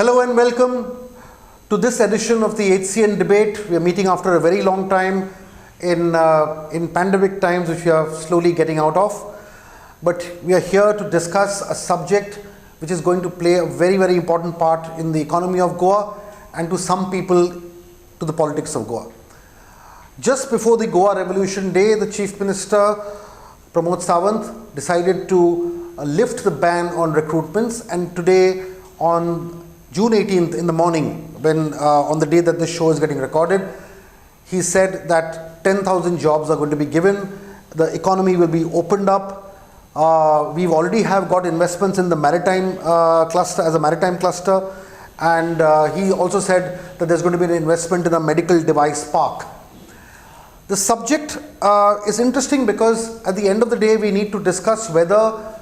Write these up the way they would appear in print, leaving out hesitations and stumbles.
Hello and welcome to this edition of the HCN debate. We are meeting after a very long time in pandemic times, which we are slowly getting out of. But we are here to discuss a subject which is going to play a very, very important part in the economy of Goa and to some people to the politics of Goa. Just before the Goa Revolution Day, the Chief Minister Pramod Sawant decided to lift the ban on recruitments, and today on June 18th in the morning, when on the day that this show is getting recorded, he said that 10,000 jobs are going to be given. The economy will be opened up. We've already got investments in the maritime cluster as a maritime cluster, and he also said that there's going to be an investment in a medical device park. The subject is interesting because at the end of the day, we need to discuss whether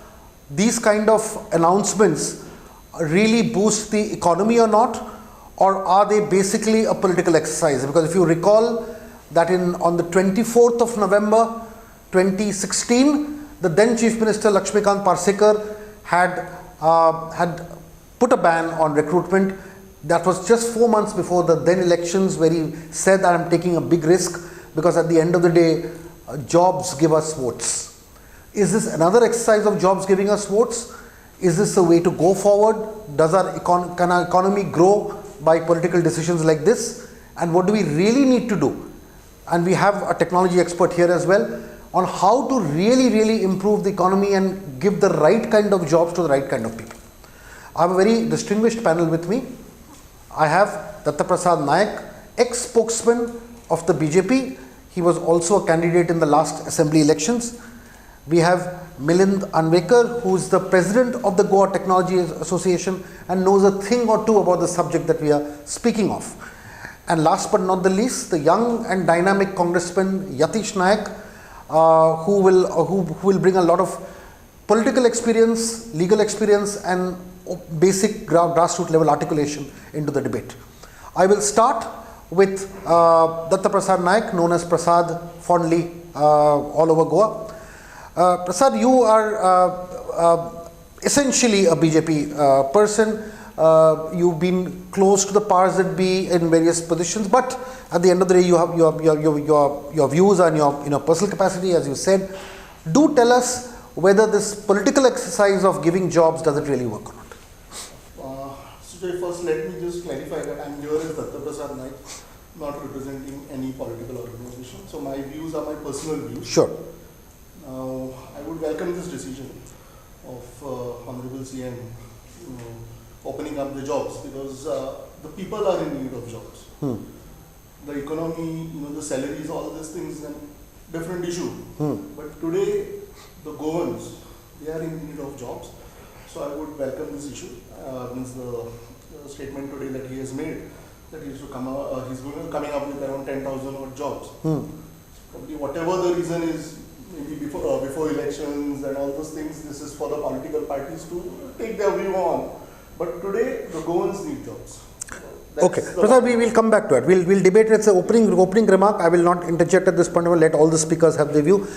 these kind of announcements really boost the economy or not, or are they basically a political exercise? Because if you recall that on the 24th of November 2016, the then Chief Minister Lakshmikant Parsekar had put a ban on recruitment. That was just 4 months before the then elections, where he said that I'm taking a big risk because at the end of the day, jobs give us votes. Is this another exercise of jobs giving us votes? Is this a way to go forward? Can our economy grow by political decisions like this? And what do we really need to do? And we have a technology expert here as well on how to really improve the economy and give the right kind of jobs to the right kind of people. I have a very distinguished panel with me. I have Datta Prasad Naik, ex-spokesman of the BJP. He was also a candidate in the last assembly elections. We have Milind Anvekar, who is the president of the Goa Technology Association and knows a thing or two about the subject that we are speaking of. And last but not the least, the young and dynamic Congressman Yatish Naik, who will bring a lot of political experience, legal experience, and basic grassroots level articulation into the debate. I will start with Datta Prasad Naik, known as Prasad fondly all over Goa. Prasad, you are essentially a BJP person. You've been close to the powers that be in various positions, but at the end of the day, you have your views and your personal capacity, as you said. Do tell us whether this political exercise of giving jobs, does it really work or not? So first, let me just clarify that I'm here as Datta Prasad Naik, not representing any political organization. So my views are my personal views. Sure. I would welcome this decision of Honorable CM opening up the jobs, because the people are in need of jobs. The economy, the salaries, all these things, are a different issue. But today, the Goans, they are in need of jobs. So I would welcome this issue. Means the statement today that he has made, that he's coming up with around 10,000 odd jobs. Probably whatever the reason is, maybe before elections and all those things, this is for the political parties to take their view on. But today, the Goans need jobs. Okay, Prasad, we will come back to it. We'll debate it. It's an opening remark. I will not interject at this point. I will let all the speakers have their view.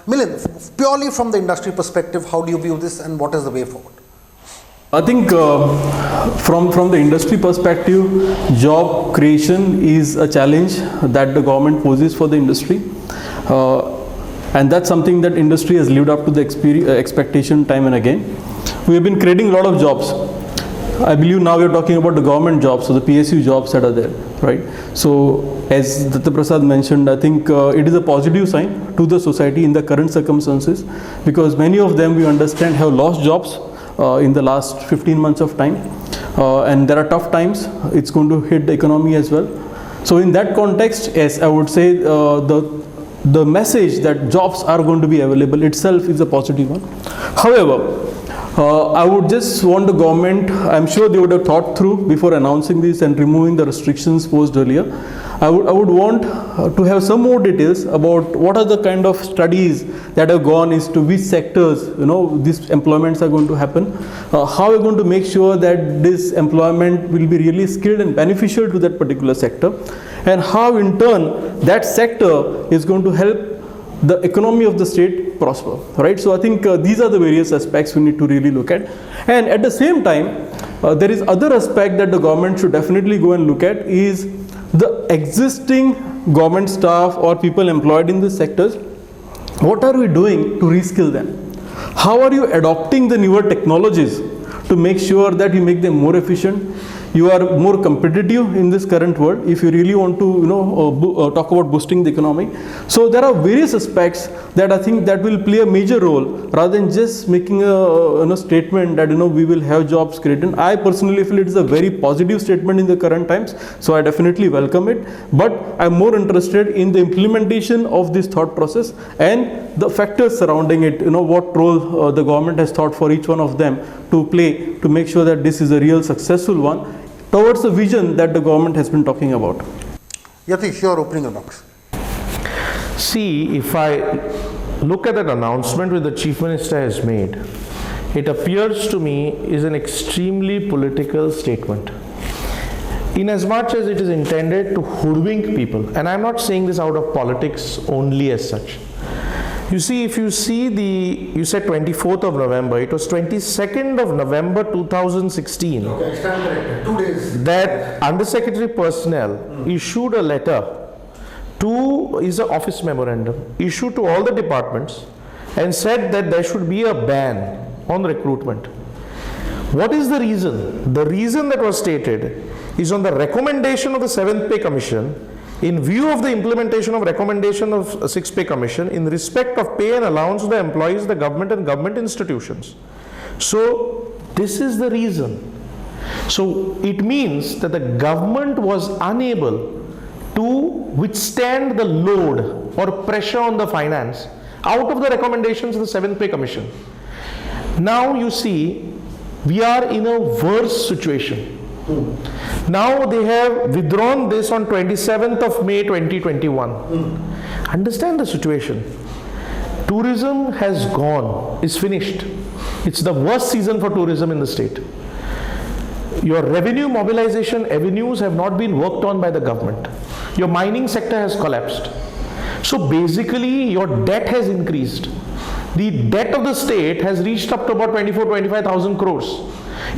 Milind, purely from the industry perspective, how do you view this and what is the way forward? I think from the industry perspective, job creation is a challenge that the government poses for the industry. And that's something that industry has lived up to the expectation time and again. We have been creating a lot of jobs. I believe now we are talking about the government jobs, so the PSU jobs that are there, right? So as Datta Prasad mentioned, I think it is a positive sign to the society in the current circumstances, because many of them, we understand, have lost jobs in the last 15 months of time. And there are tough times. It's going to hit the economy as well. So in that context, yes, I would say the message that jobs are going to be available itself is a positive one. However, I would just want the government, I'm sure they would have thought through before announcing this and removing the restrictions posed earlier. I would want to have some more details about what are the kind of studies that have gone into which sectors, these employments are going to happen. How are we going to make sure that this employment will be really skilled and beneficial to that particular sector, and how in turn that sector is going to help the economy of the state prosper, right? So I think these are the various aspects we need to really look at. And at the same time, there is other aspect that the government should definitely go and look at is the existing government staff or people employed in these sectors. What are we doing to reskill them? How are you adopting the newer technologies to make sure that you make them more efficient? You are more competitive in this current world if you really want to talk about boosting the economy. So there are various aspects that I think that will play a major role rather than just making a statement that we will have jobs created. I personally feel it is a very positive statement in the current times, so I definitely welcome it, but I'm more interested in the implementation of this thought process and the factors surrounding it, what role the government has thought for each one of them to play to make sure that this is a real successful one towards the vision that the government has been talking about. Yatish, your opening remarks. See, if I look at that announcement which the Chief Minister has made, it appears to me is an extremely political statement. In as much as it is intended to hoodwink people, and I'm not saying this out of politics only as such. You see, if you see you said 24th of November, it was 22nd of November 2016 Okay, stand corrected. 2 days. that Undersecretary Personnel issued a letter is an office memorandum, issued to all the departments and said that there should be a ban on recruitment. What is the reason? The reason that was stated is on the recommendation of the 7th Pay Commission, in view of the implementation of recommendation of 6th Pay Commission in respect of pay and allowance to the employees of the government and government institutions. So this is the reason. So it means that the government was unable to withstand the load or pressure on the finance out of the recommendations of the 7th Pay Commission. Now you see, we are in a worse situation. Now they have withdrawn this on 27th of May 2021. Understand the situation. Tourism has gone, is finished. It's the worst season for tourism in the state. Your revenue mobilization avenues have not been worked on by the government. Your mining sector has collapsed. So basically your debt has increased. The debt of the state has reached up to about 25,000 crores.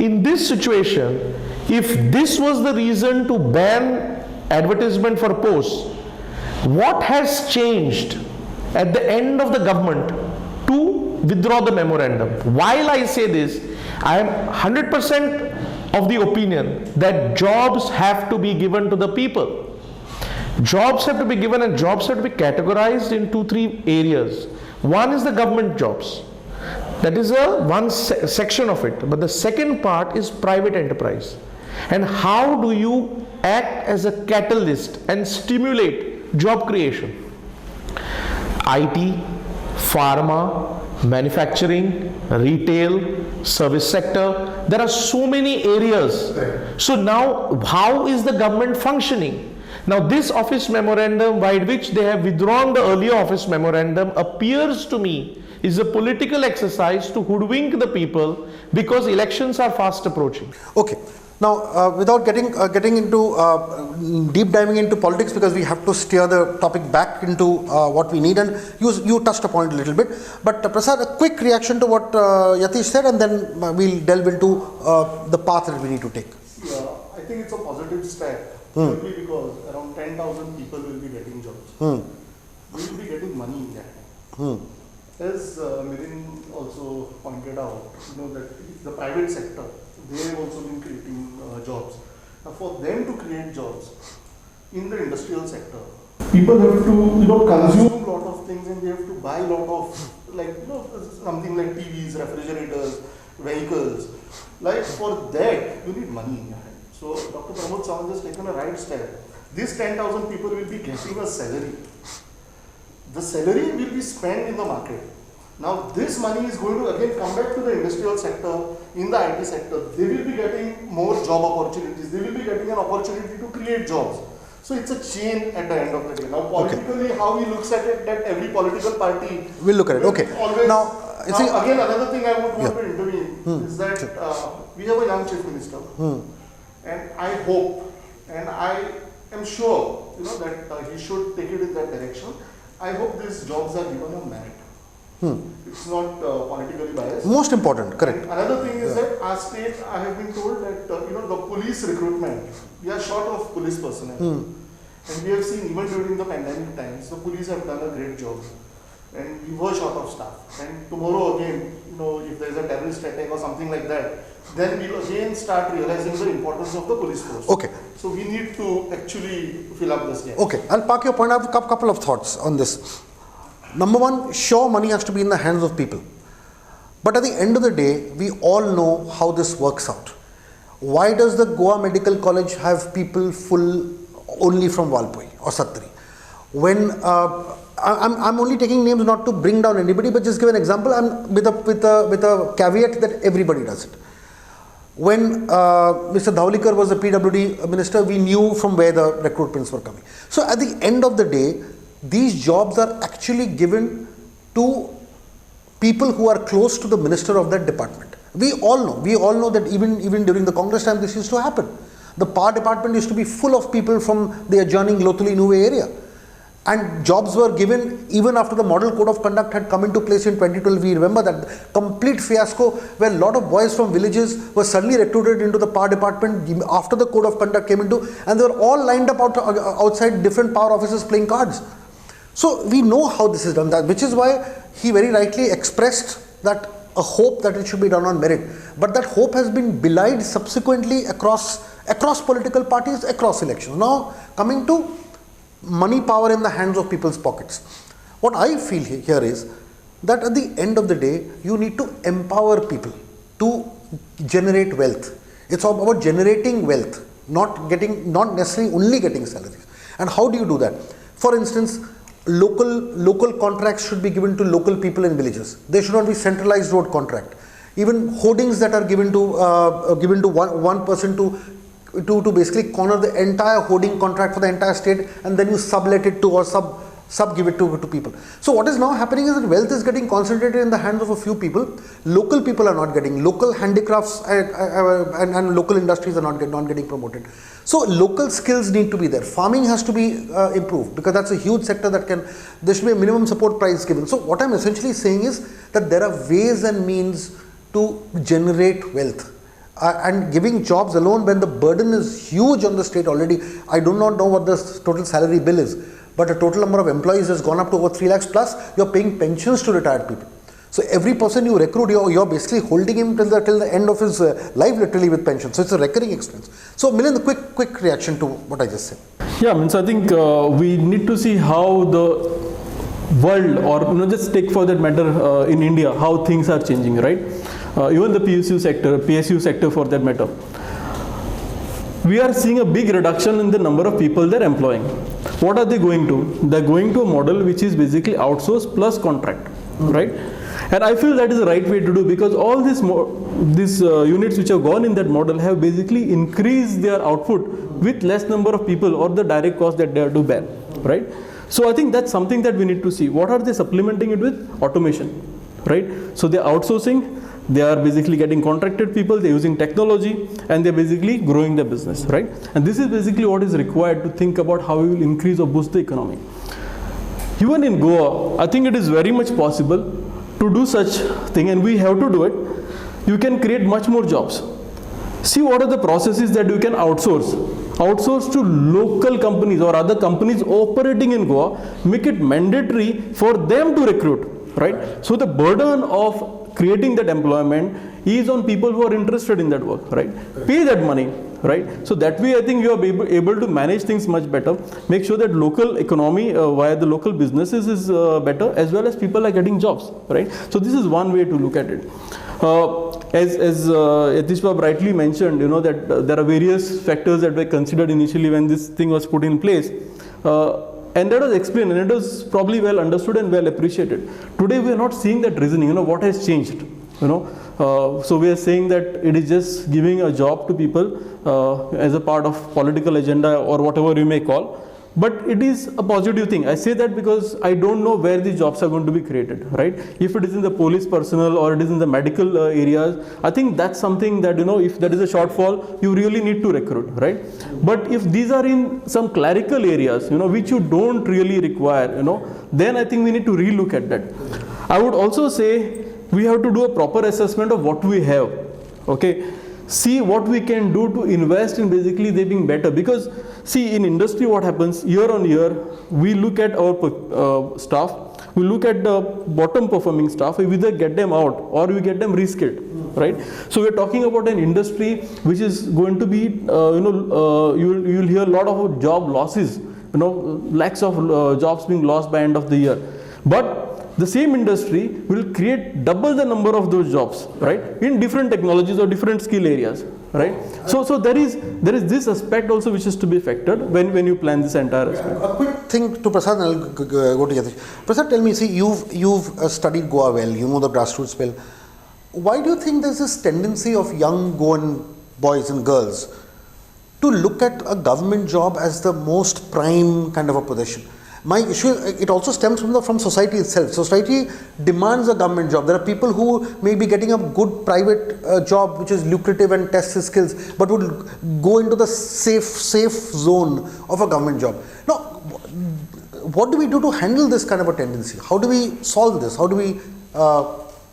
In this situation, if this was the reason to ban advertisement for posts, what has changed at the end of the government to withdraw the memorandum? While I say this, I am 100% of the opinion that jobs have to be given to the people. Jobs have to be given, and jobs have to be categorized in 2-3 areas. One is the government jobs. That is one section of it. But the second part is private enterprise. And how do you act as a catalyst and stimulate job creation? IT, pharma, manufacturing, retail, service sector. There are so many areas. So now how is the government functioning? Now this office memorandum by which they have withdrawn the earlier office memorandum appears to me is a political exercise to hoodwink the people because elections are fast approaching. Okay. Now, without getting into deep diving into politics, because we have to steer the topic back into what we need, and you touched upon it a little bit. But Prasad, a quick reaction to what Yatish said, and then we'll delve into the path that we need to take. Yeah, I think it's a positive step. Simply because around 10,000 people will be getting jobs. We will be getting money in that. As Mirin also pointed out, that the private sector, they have also been creating jobs. Now for them to create jobs in the industrial sector, people have to consume a lot of things, and they have to buy a lot of something like TVs, refrigerators, vehicles. Like for that, you need money in your hand. So Dr. Pramod Sawant has taken a right step. These 10,000 people will be getting a salary. The salary will be spent in the market. Now this money is going to again come back to the industrial sector, in the IT sector. They will be getting more job opportunities. They will be getting an opportunity to create jobs. So it's a chain at the end of the day. Now politically, how he looks at it, that every political party will look at it. Okay. Now again, another thing I would want to intervene is that we have a young chief minister. And I hope, and I am sure, that he should take it in that direction. I hope these jobs are given on merit. It's not politically biased. Most important, correct. And another thing is that our state, I have been told that the police recruitment, we are short of police personnel. And we have seen even during the pandemic times, the police have done a great job. And we were short of staff. And tomorrow again, if there is a terrorist attack or something like that, then we'll again start realizing the importance of the police force. Okay. So we need to actually fill up this gap. Okay, I'll park your point. I have a couple of thoughts on this. Number one, sure, money has to be in the hands of people. But at the end of the day, we all know how this works out. Why does the Goa Medical College have people full only from Valpoi or Satri? When I'm only taking names not to bring down anybody, but just give an example. I'm with a caveat that everybody does it. When Mr. Dhaulikar was the PWD minister, we knew from where the recruitments were coming. So at the end of the day, these jobs are actually given to people who are close to the minister of that department. We all know that even during the Congress time this used to happen. The power department used to be full of people from the adjoining Lotuli Nuve area. And jobs were given even after the model code of conduct had come into place in 2012. We remember that complete fiasco where a lot of boys from villages were suddenly recruited into the power department after the code of conduct came into, and they were all lined up outside different power offices playing cards. So we know how this is done, which is why he very rightly expressed that a hope that it should be done on merit. But that hope has been belied subsequently across political parties, across elections. Now coming to money power in the hands of people's pockets. What I feel here is that at the end of the day, you need to empower people to generate wealth. It's all about generating wealth, not necessarily only getting salaries. And how do you do that? For instance, local contracts should be given to local people in villages. They should not be centralized road contract. Even hoardings that are given to one person to basically corner the entire hoarding contract for the entire state, and then you sublet it to or sub give it to people. So what is now happening is that wealth is getting concentrated in the hands of a few people. Local people are not getting, local handicrafts and local industries are not getting promoted. So local skills need to be there. Farming has to be improved, because that's a huge sector there should be a minimum support price given. So what I'm essentially saying is that there are ways and means to generate wealth. And giving jobs alone, when the burden is huge on the state already. I do not know what the total salary bill is, but a total number of employees has gone up to over 3 lakhs plus. You're paying pensions to retired people. So every person you recruit, you're basically holding him till the end of his life, literally, with pension. So it's a recurring expense. So Milind, quick reaction to what I just said. Yeah, I think we need to see how the world, or just take for that matter in India, how things are changing, right? Even the PSU sector for that matter. We are seeing a big reduction in the number of people they're employing. What are they going to? They're going to a model which is basically outsource plus contract, right? And I feel that is the right way to do, because all these units which have gone in that model have basically increased their output with less number of people or the direct cost that they have to bear, right? So I think that's something that we need to see. What are they supplementing it with? Automation, right? So they're outsourcing. They are basically getting contracted people, they're using technology, and they're basically growing their business, right? And this is basically what is required to think about how we will increase or boost the economy. Even in Goa, I think it is very much possible to do such thing, and we have to do it. You can create much more jobs. See what are the processes that you can outsource to local companies or other companies operating in Goa. Make it mandatory for them to recruit, right? So the burden of creating that employment is on people who are interested in that work, right? Pay that money, right? So that way I think you are able to manage things much better, make sure that local economy via the local businesses is better, as well as people are getting jobs, right? So this is one way to look at it. As Yatishbab rightly mentioned, that there are various factors that were considered initially when this thing was put in place. And that was explained, and it was probably well understood and well appreciated. Today we are not seeing that reasoning, what has changed, So we are saying that it is just giving a job to people as a part of political agenda or whatever you may call. But it is a positive thing. I say that because I don't know where the jobs are going to be created, right? If it is in the police personnel or it is in the medical areas, I think that's something that, if there is a shortfall, you really need to recruit, right? But if these are in some clerical areas, which you don't really require, then I think we need to relook at that. I would also say we have to do a proper assessment of what we have, okay? See what we can do to invest in basically they being better, because see, in industry what happens year on year, we look at our staff, we look at the bottom performing staff, we either get them out or we get them reskilled, right? So we're talking about an industry which is going to be, you'll hear a lot of job losses, lakhs of jobs being lost by end of the year. But the same industry will create double the number of those jobs, right, in different technologies or different skill areas, right? So there is this aspect also which is to be factored when you plan this entire aspect. A quick thing to Prasad, and I'll go to Yatish. Prasad, tell me, see, you've studied Goa well, you know the grassroots well. Why do you think there's this tendency of young Goan boys and girls to look at a government job as the most prime kind of a position? My issue, it also stems from society itself. Society demands a government job. There are people who may be getting a good private job which is lucrative and tests his skills, but would go into the safe zone of a government job. Now, what do we do to handle this kind of a tendency? How do we solve this? How do we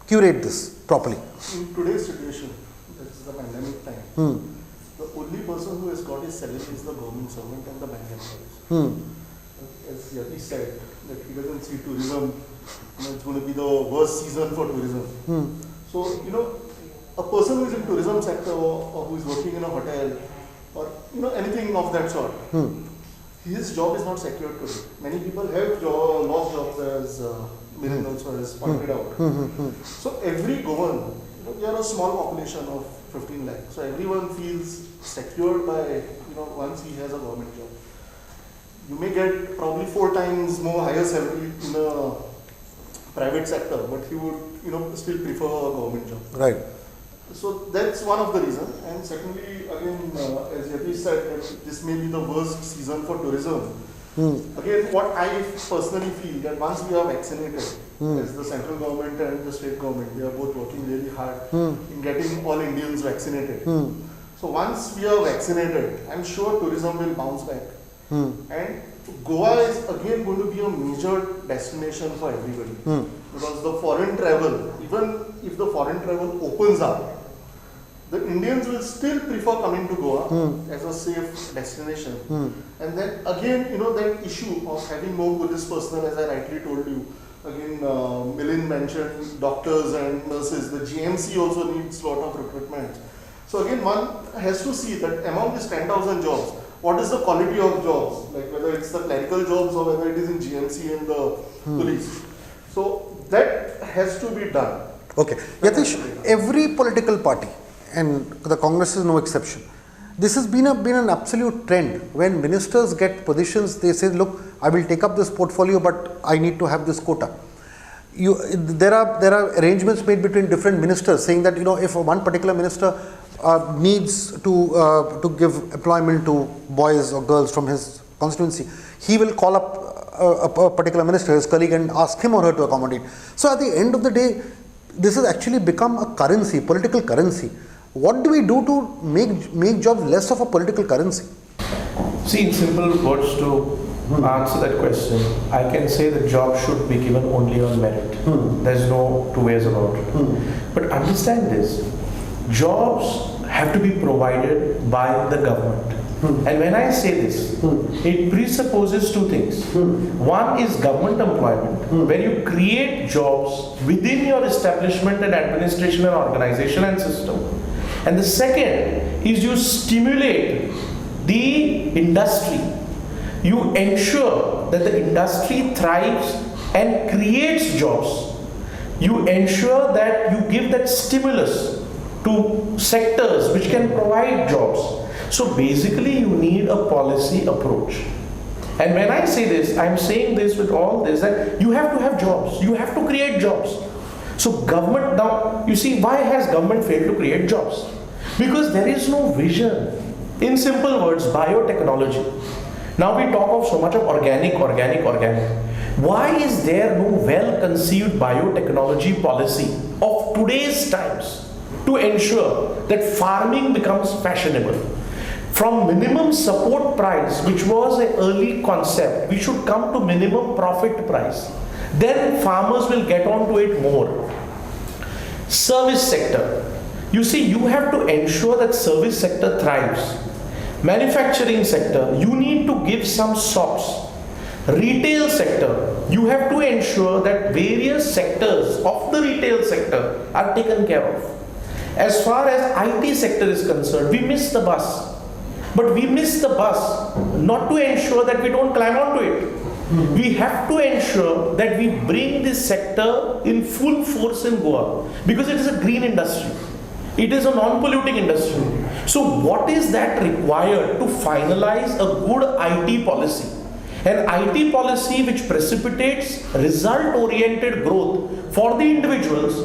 curate this properly? In today's situation, this is the pandemic time, the only person who has got his salary is the government servant and the bank employees. As Yatish said, that he doesn't see tourism, it's going to be the worst season for tourism. So, a person who is in tourism sector or who is working in a hotel or, anything of that sort, his job is not secured today. Many people have lost jobs, as Miran also has pointed out. So every Goan, we are a small population of 15 lakhs. So everyone feels secured by, once he has a government job. You may get probably 4 times more higher salary in a private sector, but he would, still prefer a government job. Right. So that's one of the reasons. And secondly, again, as Yatish said, that this may be the worst season for tourism. Again, what I personally feel that once we are vaccinated, as the central government and the state government, they are both working really hard in getting all Indians vaccinated. So once we are vaccinated, I'm sure tourism will bounce back. And Goa is again going to be a major destination for everybody. Because the foreign travel, even if the foreign travel opens up, the Indians will still prefer coming to Goa as a safe destination. And then again, that issue of having more police personnel, as I rightly told you, again, Milind mentioned doctors and nurses, the GMC also needs a lot of recruitment. So again, one has to see that among these 10,000 jobs, what is the quality of jobs, like whether it's the clerical jobs or whether it is in GMC and the police. So that has to be done. Okay. Yatish, every political party, and the Congress is no exception, this has been an absolute trend. When ministers get positions, they say, look, I will take up this portfolio, but I need to have this quota. There are arrangements made between different ministers saying that, if one particular minister needs to give employment to boys or girls from his constituency, he will call up a particular minister, his colleague, and ask him or her to accommodate. So at the end of the day, this has actually become a currency, political currency. What do we do to make jobs less of a political currency? See, in simple words, to answer that question, I can say the job should be given only on merit. There's no two ways about it. But understand this, jobs have to be provided by the government. And when I say this, it presupposes two things. One is government employment, where you create jobs within your establishment and administration and organization and system. And the second is you stimulate the industry. You ensure that the industry thrives and creates jobs. You ensure that you give that stimulus to sectors which can provide jobs. So basically you need a policy approach. And when I say this, I'm saying this with all this, that you have to have jobs. You have to create jobs. So government now, you see, why has government failed to create jobs? Because there is no vision. In simple words, biotechnology. Now we talk of so much of organic. Why is there no well-conceived biotechnology policy of today's times to ensure that farming becomes fashionable? From minimum support price, which was an early concept, we should come to minimum profit price. Then farmers will get onto it more. Service sector. You see, you have to ensure that service sector thrives. Manufacturing sector, you need to give some Sops. Retail sector, you have to ensure that various sectors of the retail sector are taken care of. As far as IT sector is concerned, we miss the bus. But we miss the bus not to ensure that we don't climb onto it. We have to ensure that we bring this sector in full force in Goa because it is a green industry. It is a non-polluting industry. So what is that required to finalize a good IT policy? An IT policy which precipitates result-oriented growth for the individuals,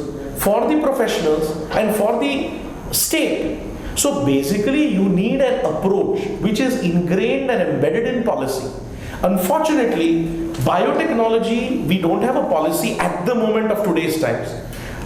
for the professionals, and for the state. So basically you need an approach which is ingrained and embedded in policy. Unfortunately, biotechnology, we don't have a policy at the moment of today's times.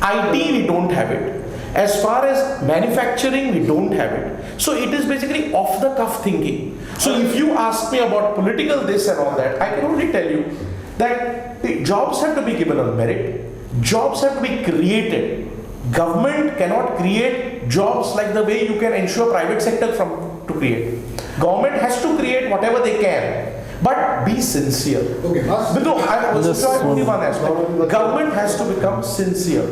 IT, we don't have it. As far as manufacturing, we don't have it. So it is basically off the cuff thinking. So if you ask me about political this and all that, I can only tell you that the jobs have to be given on merit. Jobs have to be created. Government cannot create jobs like the way you can ensure private sector to create. Government has to create whatever they can. But be sincere. Okay. But no, I also try only one aspect. Government has to become sincere.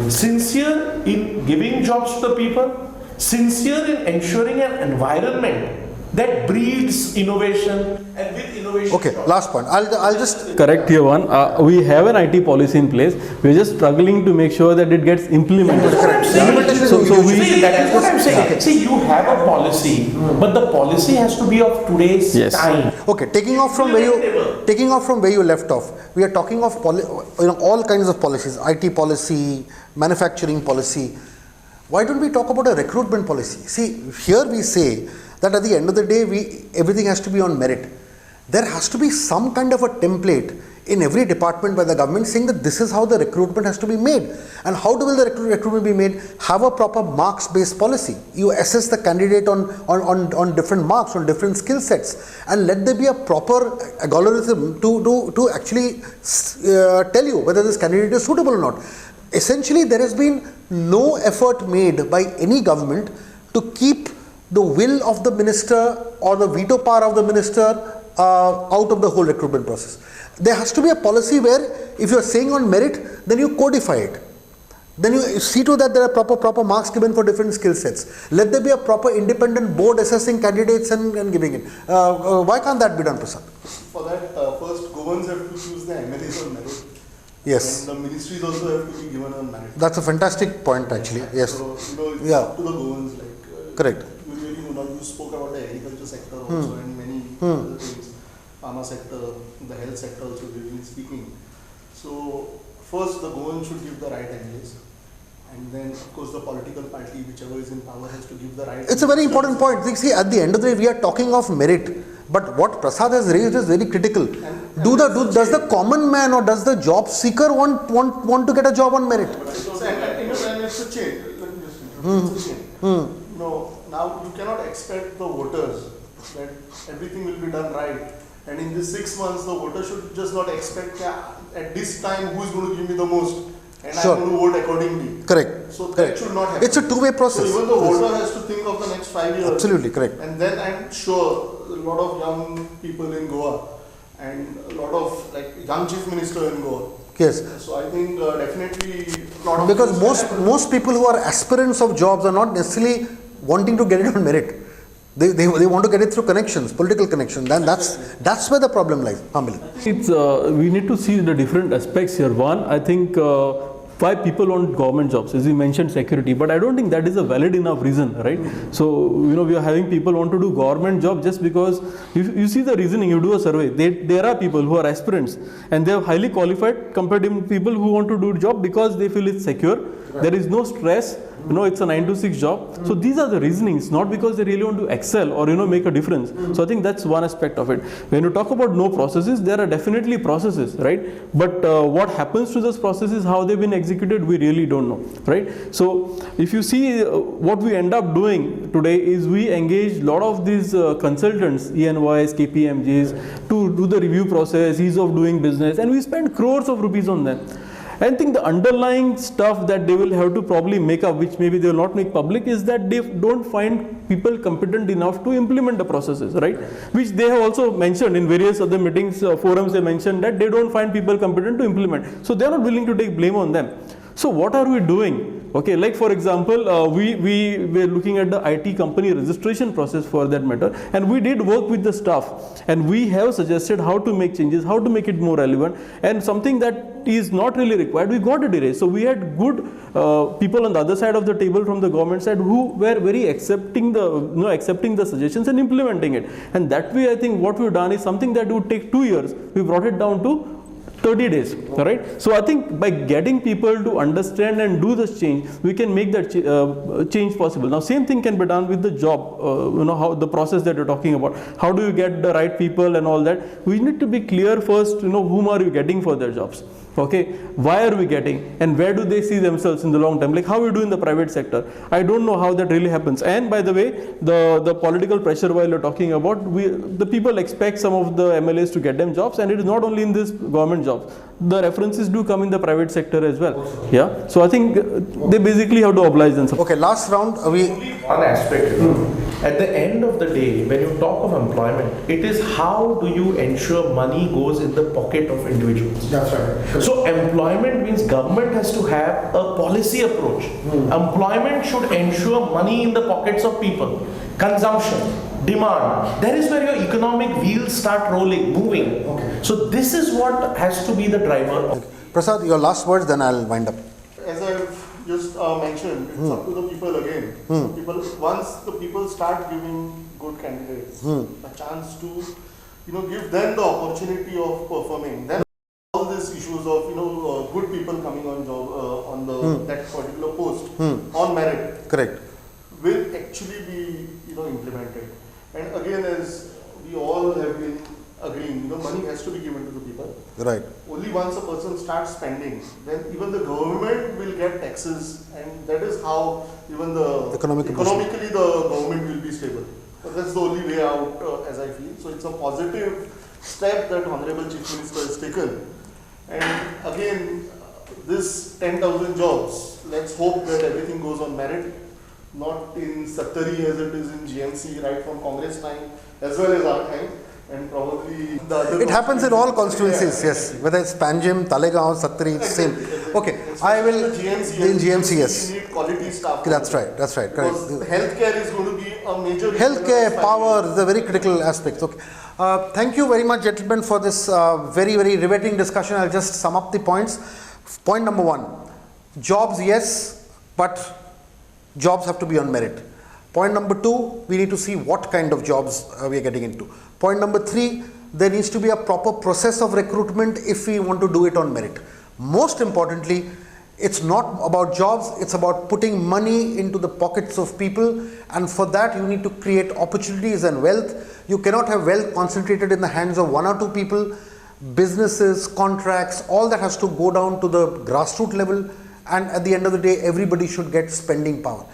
Sincere in giving jobs to the people. Sincere in ensuring an environment that breeds innovation, and with innovation. Okay, last point. I'll just Correct here one. We have an IT policy in place. We're just struggling to make sure that it gets implemented. That's what I'm saying. See, that is what I'm saying. See, you have a policy, but the policy has to be of today's time. Okay, taking off from where you left off, we are talking of all kinds of policies, IT policy, manufacturing policy. Why don't we talk about a recruitment policy? See, here we say that at the end of the day, everything has to be on merit. There has to be some kind of a template in every department by the government saying that this is how the recruitment has to be made. And how will the recruitment be made? Have a proper marks-based policy. You assess the candidate on different marks, on different skill sets, and let there be a proper algorithm to actually tell you whether this candidate is suitable or not. Essentially, there has been no effort made by any government to keep the will of the minister or the veto power of the minister out of the whole recruitment process. There has to be a policy where if you are saying on merit, then you codify it. Then you see to that there are proper marks given for different skill sets. Let there be a proper independent board assessing candidates and giving it. Why can't that be done, Prasad? For that, first governments have to choose the MLAs on merit. Yes. And the ministries also have to be given on merit. That's a fantastic point actually. Yes. So, it's up to the governments. Correct. You spoke about the agriculture sector also and many other things, pharma sector, the health sector also, really speaking. So first the government should give the right MLAs, and then of course the political party, whichever is in power, has to give the right. It's a very important point. See, at the end of the day, we are talking of merit, but what Prasad has raised is very critical. Does the common man or does the job seeker want to get a job on merit? It's a change. It's a change. No, now you cannot expect the voters that everything will be done right. And in these 6 months, the voter should just not expect at this time who is going to give me the most, and Sure. I'm going to vote accordingly. Correct. So that Correct. should not happen. It's a two-way process. So even the voter has to think of the next 5 years. Absolutely correct. And then I'm sure a lot of young people in Goa and a lot of young chief minister in Goa. Yes. So I think definitely a lot of Because things will happen. most people who are aspirants of jobs are not necessarily wanting to get it on merit. They want to get it through connections, political connections. Then that's where the problem lies. Hamil. It's we need to see the different aspects here. One, I think why people want government jobs, as you mentioned, security, but I don't think that is a valid enough reason, right? So we are having people want to do government job just because you see the reasoning. You do a survey. There are people who are aspirants and they are highly qualified compared to people who want to do job because they feel it's secure. There is no stress. it's a 9 to 6 job. So these are the reasonings, not because they really want to excel or make a difference. So I think that's one aspect of it. When you talk about no processes, there are definitely processes, right? But what happens to those processes, how they've been executed, we really don't know, right? So if you see what we end up doing today is we engage a lot of these consultants, ENYs, KPMGs, to do the review process, ease of doing business, and we spend crores of rupees on them. I think the underlying stuff that they will have to probably make up, which maybe they will not make public, is that they don't find people competent enough to implement the processes, right? Which they have also mentioned in various other meetings, forums. They mentioned that they don't find people competent to implement. So they are not willing to take blame on them. So what are we doing? Okay, like for example, we were looking at the IT company registration process for that matter, and we did work with the staff, and we have suggested how to make changes, how to make it more relevant, and something that is not really required, we got it erased. So we had good people on the other side of the table from the government side who were very accepting the suggestions and implementing it. And that way, I think what we've done is something that would take 2 years, we brought it down to 30 days, right? So I think by getting people to understand and do this change, we can make that change possible. Now, same thing can be done with the job, how the process that you're talking about. How do you get the right people and all that? We need to be clear first, whom are you getting for their jobs? Okay, why are we getting, and where do they see themselves in the long term? Like how we do in the private sector. I don't know how that really happens. And by the way, the political pressure while you're talking about, the people expect some of the MLAs to get them jobs, and it is not only in this government jobs. The references do come in the private sector as well. Yeah. So I think they basically have to oblige themselves. Okay, last round. Only one aspect. At the end of the day, when you talk of employment, it is how do you ensure money goes in the pocket of individuals. That's right. So employment means government has to have a policy approach. Employment should ensure money in the pockets of people. Consumption, demand. That is where your economic wheels start rolling, moving. Okay. So this is what has to be the driver. Okay. Prasad, your last words, then I'll wind up. As I've just mentioned, it's up to the people again. Once the people start giving good candidates a chance to, give them the opportunity of performing, then all these issues of good people coming on job on that particular post on merit, Correct. will actually be implemented. And again, as we all have been agreeing, money has to be given to the people. Right. Only once a person starts spending, then even the government will get taxes, and that is how even economically the government will be stable. So that's the only way out, as I feel. So it's a positive step that Honorable Chief Minister has taken. And again, this 10,000 jobs, let's hope that everything goes on merit, not in Sattari as it is in GMC, right from Congress time as well as our time. And probably the other it happens in all constituencies, yes. Whether it's Panjim, Talegaon, Sattari, it's same. Okay, I will. In GMC, yes. We need quality staff. That's right. That's right. Correct. Because healthcare is going to be a major. Healthcare, power, is a very critical aspect. Okay. Thank you very much, gentlemen, for this very, very riveting discussion. I'll just sum up the points. Point number 1: jobs, yes, but jobs have to be on merit. Point number 2: we need to see what kind of jobs we are getting into. Point number 3: there needs to be a proper process of recruitment if we want to do it on merit. Most importantly, it's not about jobs, it's about putting money into the pockets of people, and for that you need to create opportunities and wealth. You cannot have wealth concentrated in the hands of 1 or 2 people. Businesses, contracts, all that has to go down to the grassroots level, and at the end of the day everybody should get spending power.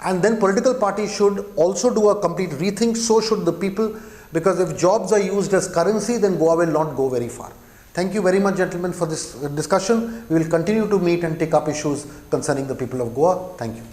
And then political parties should also do a complete rethink, so should the people, because if jobs are used as currency, then Goa will not go very far. Thank you very much, gentlemen, for this discussion. We will continue to meet and take up issues concerning the people of Goa. Thank you.